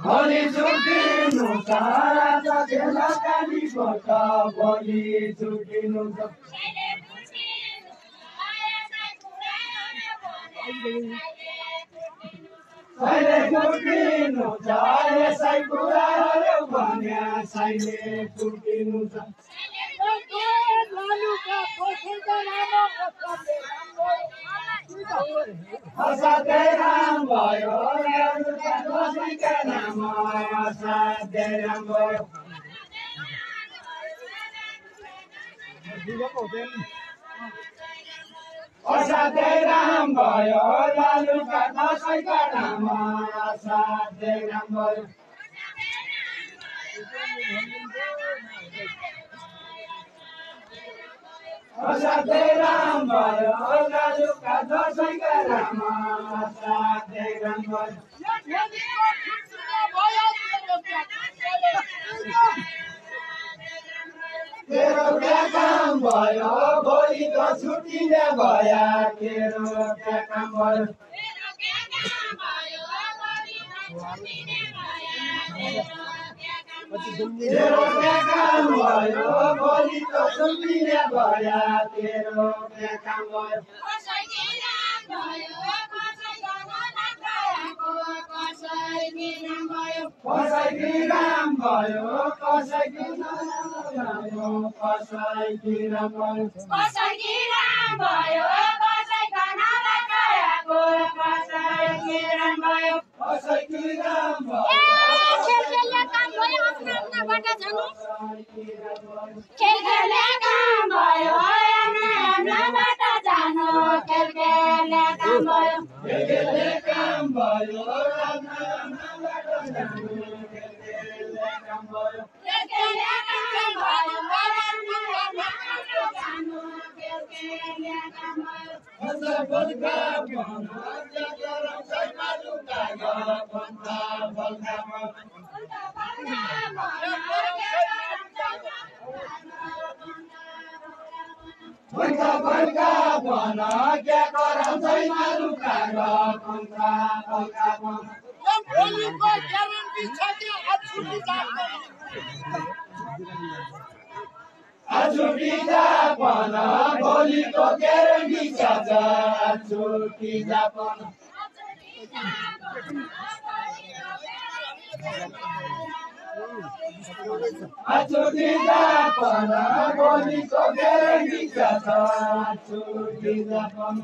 भोलि छुट्टिनु सारा जगेला काली कोठा भोलि छुट्टिनु साइले छुट्टिनु जाए साइ कुराहरु भन्या साइले छुट्टिनु असाध्यै राम भयो कसैका नाम असाध्यै राम भयो असाध्यै राम भयो लालुका कसैका नाम असाध्यै राम भयो असाध्यै राम भयो लालुका कसैका नाम असाध्यै राम भयो तेरो क्या काम भयो भोलि त छुट्टिने भया तेरो क्या काम भयो तेरो क्या काम भयो भोलि त छुट्टिने भया तेरो क्या काम भयो कसैकी राम भयो कसैकी भयो कसैकी राम भयो कसैकी राम भयो कसैका नलागेको कसैकी राम भयो कसैकी राम भयो खेलखेलले काम भयो आफ्नो आफ्नाबाट जानु खेलखेलले काम भयो आफ्नो आफ्नाबाट जानु खेलखेलले काम भयो खेलखेलले काम भयो आफ्नो आफ्नाबाट जानु खेलखेलले काम भयो खेलखेलले काम भयो आफ्नो आफ्नाबाट जानु खेलखेलले काम भयो बल्का भना जगरम सैमालु कागा बल्का बल्का बल्का बल्का भना क्या करम सैमालु कागा बल्का बल्का भोलिको ग्यारेन्टी छ कि छुट्टी जापन भोलिको ग्यारेन्टी छ छुट्टी जापन छुट्टी जापन भोलिको ग्यारेन्टी छ छुट्टी जापन